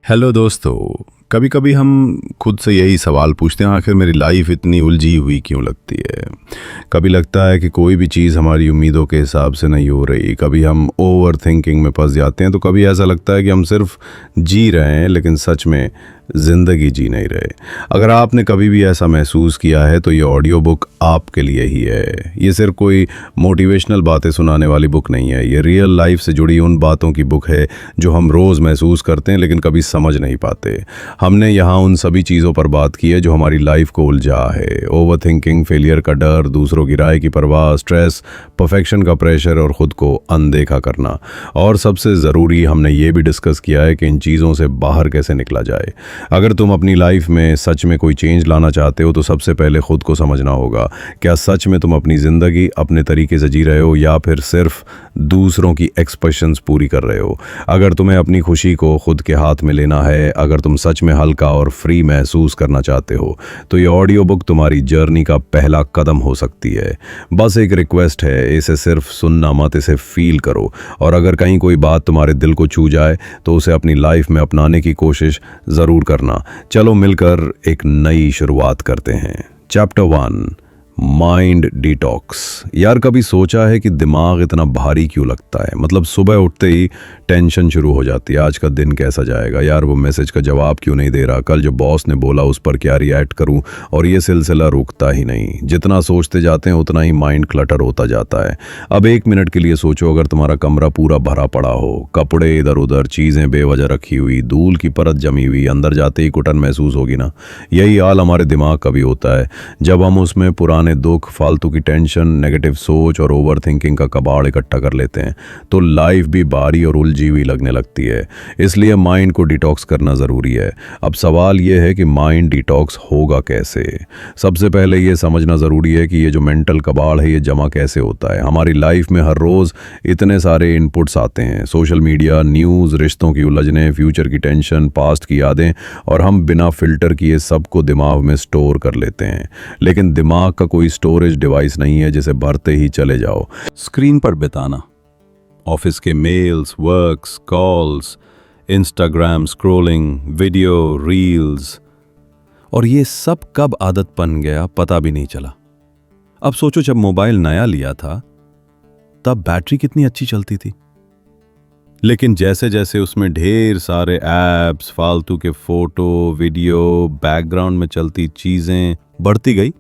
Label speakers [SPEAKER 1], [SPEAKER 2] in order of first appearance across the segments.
[SPEAKER 1] Hello दोस्तों। कभी कभी हम खुद से यही सवाल पूछते हैं, आखिर मेरी लाइफ इतनी उलझी हुई क्यों लगती है। कभी लगता है कि कोई भी चीज़ हमारी उम्मीदों के हिसाब से नहीं हो रही, कभी हम ओवर थिंकिंग में फंस जाते हैं, तो कभी ऐसा लगता है कि हम सिर्फ जी रहे हैं लेकिन सच में ज़िंदगी जी नहीं रहे। अगर आपने कभी भी ऐसा महसूस किया है तो ये ऑडियो बुक आपके लिए ही है। ये सिर्फ कोई मोटिवेशनल बातें सुनाने वाली बुक नहीं है, ये रियल लाइफ से जुड़ी उन बातों की बुक है जो हम रोज़ महसूस करते हैं लेकिन कभी समझ नहीं पाते। हमने यहाँ उन सभी चीज़ों पर बात की है जो हमारी लाइफ को उलझा है। ओवर थिंकिंग, फेलियर का डर, दूसरों की राय की परवाह, स्ट्रेस, परफेक्शन का प्रेशर और ख़ुद को अनदेखा करना। और सबसे ज़रूरी, हमने ये भी डिस्कस किया है कि इन चीज़ों से बाहर कैसे निकला जाए। अगर तुम अपनी लाइफ में सच में कोई चेंज लाना चाहते हो तो सबसे पहले खुद को समझना होगा, क्या सच में तुम अपनी ज़िंदगी अपने तरीके से जी रहे हो या फिर सिर्फ दूसरों की एक्सपेक्टेशंस पूरी कर रहे हो। अगर तुम्हें अपनी खुशी को खुद के हाथ में लेना है, अगर तुम सच में हल्का और फ्री महसूस करना चाहते हो, तो ये ऑडियो बुक तुम्हारी जर्नी का पहला कदम हो सकती है। बस एक रिक्वेस्ट है, इसे सिर्फ सुनना मत, इसे फील करो। और अगर कहीं कोई बात तुम्हारे दिल को छू जाए तो उसे अपनी लाइफ में अपनाने की कोशिश ज़रूर करना। चलो मिलकर एक नई शुरुआत करते हैं। Chapter 1, mind detox. यार, कभी सोचा है कि दिमाग इतना भारी क्यों लगता है? मतलब सुबह उठते ही टेंशन शुरू हो जाती है, आज का दिन कैसा जाएगा, यार वो मैसेज का जवाब क्यों नहीं दे रहा, कल जो बॉस ने बोला उस पर क्या रिएक्ट करूं, और ये सिलसिला रुकता ही नहीं। जितना सोचते जाते हैं उतना ही माइंड क्लटर होता जाता है। अब एक मिनट के लिए सोचो, अगर तुम्हारा कमरा पूरा भरा पड़ा हो, कपड़े इधर उधर, चीज़ें बेवजह रखी हुई, धूल की परत जमी हुई, अंदर जाते ही घुटन महसूस होगी ना। यही हाल हमारे दिमाग का भी होता है। जब हम उसमें पुराने दुख, फालतू की टेंशन, नेगेटिव सोच और ओवर थिंकिंग का कबाड़ इकट्ठा कर लेते हैं तो लाइफ भी भारी और उलझी हुई लगने लगती है। इसलिए माइंड को डिटॉक्स करना ज़रूरी है। अब सवाल यह है कि माइंड डिटॉक्स होगा कैसे। सबसे पहले यह समझना ज़रूरी है कि ये जो मेंटल कबाड़ है ये जमा कैसे होता है। हमारी लाइफ में हर रोज़ इतने सारे इनपुट्स आते हैं, सोशल मीडिया, न्यूज़, रिश्तों की उलझनें, फ्यूचर की टेंशन, पास्ट की यादें, और हम बिना फिल्टर किए सबको दिमाग में स्टोर कर लेते हैं। लेकिन दिमाग का कोई स्टोरेज डिवाइस नहीं है जिसे भरते ही चले जाओ। स्क्रीन पर बिताना, ऑफिस के mails, works, calls, Instagram scrolling, video, reels, और ये सब कब आदत बन गया पता भी नहीं चला। अब सोचो, जब मोबाइल नया लिया था तब बैटरी कितनी अच्छी चलती थी, लेकिन जैसे जैसे उसमें ढेर सारे ऐप्स, फालतू के फोटो, वीडियो, बैकग्राउंड में चलती चीजें बढ़ती गई,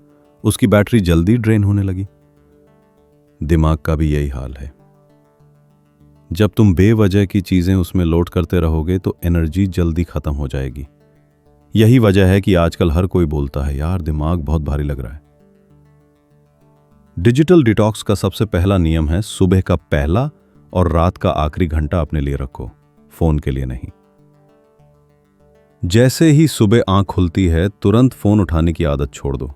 [SPEAKER 1] उसकी बैटरी जल्दी ड्रेन होने लगी। दिमाग का भी यही हाल है। जब तुम बेवजह की चीजें उसमें लोड करते रहोगे तो एनर्जी जल्दी खत्म हो जाएगी। यही वजह है कि आजकल हर कोई बोलता है, यार दिमाग बहुत भारी लग रहा है। डिजिटल डिटॉक्स का सबसे पहला नियम है, सुबह का पहला और रात का आखिरी घंटा अपने लिए रखो, फोन के लिए नहीं। जैसे ही सुबह आंख खुलती है तुरंत फोन उठाने की आदत छोड़ दो।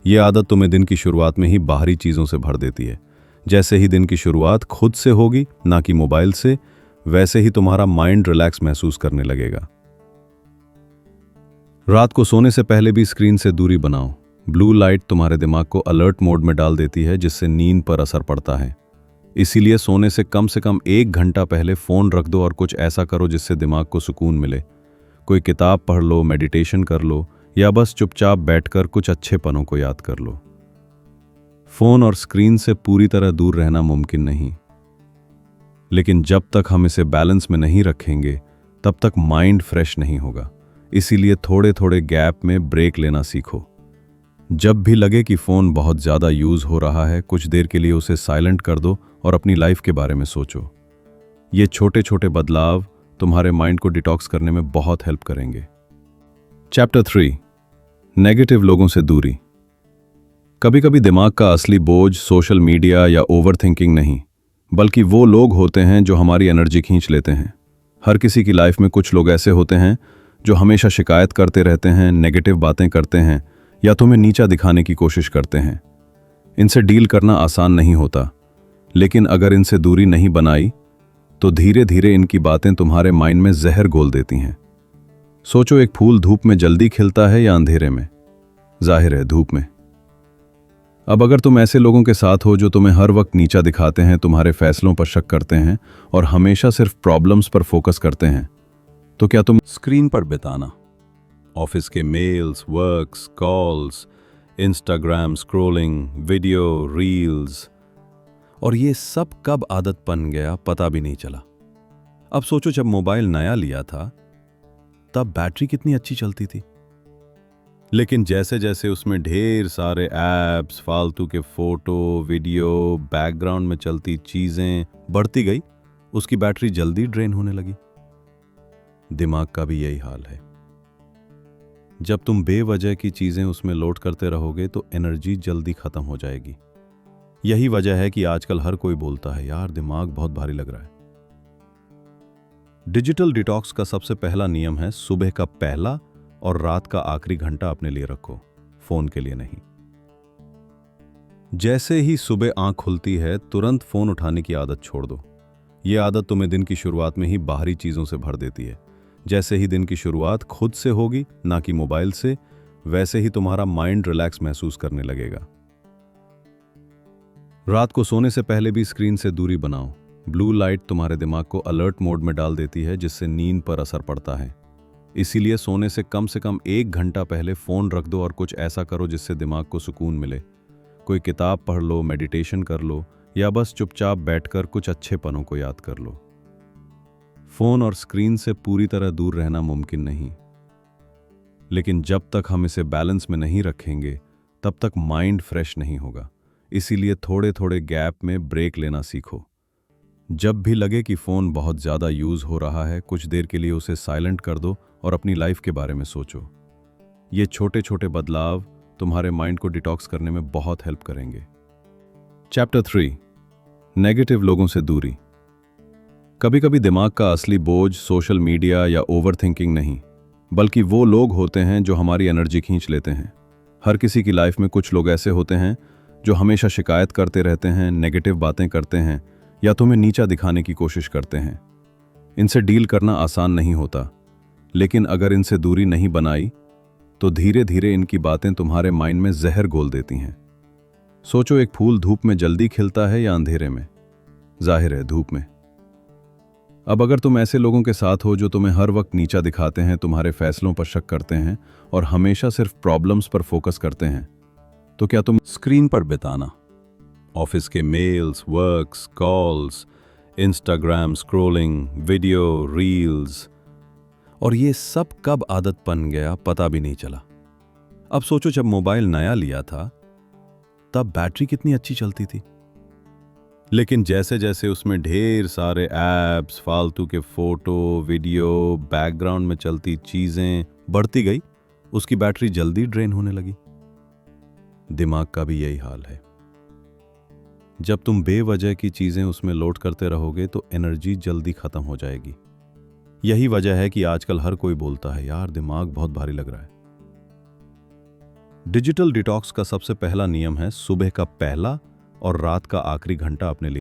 [SPEAKER 1] यह आदत तुम्हें दिन की शुरुआत में ही बाहरी चीजों से भर देती है। जैसे ही दिन की शुरुआत खुद से होगी, ना कि मोबाइल से, वैसे ही तुम्हारा माइंड रिलैक्स महसूस करने लगेगा। रात को सोने से पहले भी स्क्रीन से दूरी बनाओ। ब्लू लाइट तुम्हारे दिमाग को अलर्ट मोड में डाल देती है, जिससे नींद पर असर पड़ता है। इसीलिए सोने से कम 1 घंटा पहले फोन रख दो और कुछ ऐसा करो जिससे दिमाग को सुकून मिले। कोई किताब पढ़ लो, मेडिटेशन कर लो, या बस चुपचाप बैठकर कुछ अच्छे पलों को याद कर लो। फोन और स्क्रीन से पूरी तरह दूर रहना मुमकिन नहीं, लेकिन जब तक हम इसे बैलेंस में नहीं रखेंगे तब तक माइंड फ्रेश नहीं होगा। इसीलिए थोड़े थोड़े गैप में ब्रेक लेना सीखो। जब भी लगे कि फोन बहुत ज्यादा यूज हो रहा है, कुछ देर के लिए उसे साइलेंट कर दो और अपनी लाइफ के बारे में सोचो। ये छोटे छोटे बदलाव तुम्हारे माइंड को डिटॉक्स करने में बहुत हेल्प करेंगे। चैप्टर 3, नेगेटिव लोगों से दूरी। कभी कभी दिमाग का असली बोझ सोशल मीडिया या ओवर थिंकिंग नहीं, बल्कि वो लोग होते हैं जो हमारी एनर्जी खींच लेते हैं। हर किसी की लाइफ में कुछ लोग ऐसे होते हैं जो हमेशा शिकायत करते रहते हैं, नेगेटिव बातें करते हैं या तुम्हें नीचा दिखाने की कोशिश करते हैं। इनसे डील करना आसान नहीं होता, लेकिन अगर इनसे दूरी नहीं बनाई तो धीरे धीरे इनकी बातें तुम्हारे माइंड में जहर घोल देती हैं। सोचो, एक फूल धूप में जल्दी खिलता है या अंधेरे में? जाहिर है धूप में। अब अगर तुम ऐसे लोगों के साथ हो जो तुम्हें हर वक्त नीचा दिखाते हैं, तुम्हारे फैसलों पर शक करते हैं और हमेशा सिर्फ प्रॉब्लम्स पर फोकस करते हैं, तो क्या तुम स्क्रीन पर बिताना, ऑफिस के mails, works, calls, Instagram scrolling, video, reels, और ये सब कब आदत बन गया पता भी नहीं चला। अब सोचो, जब मोबाइल नया लिया था तब बैटरी कितनी अच्छी चलती थी, लेकिन जैसे जैसे उसमें ढेर सारे ऐप्स, फालतू के फोटो, वीडियो, बैकग्राउंड में चलती चीजें बढ़ती गई, उसकी बैटरी जल्दी ड्रेन होने लगी। दिमाग का भी यही हाल है। जब तुम बेवजह की चीजें उसमें लोड करते रहोगे तो एनर्जी जल्दी खत्म हो जाएगी। यही वजह है कि आजकल हर कोई बोलता है, यार दिमाग बहुत भारी लग रहा है। डिजिटल डिटॉक्स का सबसे पहला नियम है, सुबह का पहला और रात का आखिरी घंटा अपने लिए रखो, फोन के लिए नहीं। जैसे ही सुबह आंख खुलती है तुरंत फोन उठाने की आदत छोड़ दो। यह आदत तुम्हें दिन की शुरुआत में ही बाहरी चीजों से भर देती है। जैसे ही दिन की शुरुआत खुद से होगी, ना कि मोबाइल से, वैसे ही तुम्हारा माइंड रिलैक्स महसूस करने लगेगा। रात को सोने से पहले भी स्क्रीन से दूरी बनाओ। ब्लू लाइट तुम्हारे दिमाग को अलर्ट मोड में डाल देती है, जिससे नींद पर असर पड़ता है। इसीलिए सोने से कम 1 घंटा पहले फोन रख दो और कुछ ऐसा करो जिससे दिमाग को सुकून मिले। कोई किताब पढ़ लो, मेडिटेशन कर लो, या बस चुपचाप बैठकर कुछ अच्छे पलों को याद कर लो। फोन और स्क्रीन से पूरी तरह दूर रहना मुमकिन नहीं, लेकिन जब तक हम इसे बैलेंस में नहीं रखेंगे तब तक माइंड फ्रेश नहीं होगा। इसीलिए थोड़े थोड़े गैप में ब्रेक लेना सीखो। जब भी लगे कि फोन बहुत ज्यादा यूज हो रहा है, कुछ देर के लिए उसे साइलेंट कर दो और अपनी लाइफ के बारे में सोचो। ये छोटे छोटे बदलाव तुम्हारे माइंड को डिटॉक्स करने में बहुत हेल्प करेंगे। चैप्टर 3, नेगेटिव लोगों से दूरी। कभी कभी दिमाग का असली बोझ सोशल मीडिया या ओवरथिंकिंग नहीं, बल्कि वो लोग होते हैं जो हमारी एनर्जी खींच लेते हैं। हर किसी की लाइफ में कुछ लोग ऐसे होते हैं जो हमेशा शिकायत करते रहते हैं, नेगेटिव बातें करते हैं या तुम्हें नीचा दिखाने की कोशिश करते हैं। इनसे डील करना आसान नहीं होता, लेकिन अगर इनसे दूरी नहीं बनाई तो धीरे धीरे इनकी बातें तुम्हारे माइंड में जहर घोल देती हैं। सोचो, एक फूल धूप में जल्दी खिलता है या अंधेरे में? जाहिर है धूप में। अब अगर तुम ऐसे लोगों के साथ हो जो तुम्हें हर वक्त नीचा दिखाते हैं, तुम्हारे फैसलों पर शक करते हैं और हमेशा सिर्फ प्रॉब्लम्स पर फोकस करते हैं, तो क्या तुम स्क्रीन पर बिताना, ऑफिस के mails, works, calls, Instagram scrolling, video, reels, और ये सब कब आदत बन गया पता भी नहीं चला। अब सोचो, जब मोबाइल नया लिया था तब बैटरी कितनी अच्छी चलती थी, लेकिन जैसे जैसे उसमें ढेर सारे ऐप्स, फालतू के फोटो, वीडियो, बैकग्राउंड में चलती चीजें बढ़ती गई, उसकी बैटरी जल्दी ड्रेन होने लगी। दिमाग का भी यही हाल है। जब तुम बेवजह की चीजें उसमें लोड करते रहोगे तो एनर्जी जल्दी खत्म हो जाएगी। यही वजह है कि आजकल हर कोई बोलता है, यार दिमाग बहुत भारी लग रहा है। डिजिटल डिटॉक्स का सबसे पहला नियम है, सुबह का पहला और रात का आखिरी घंटा अपने लिए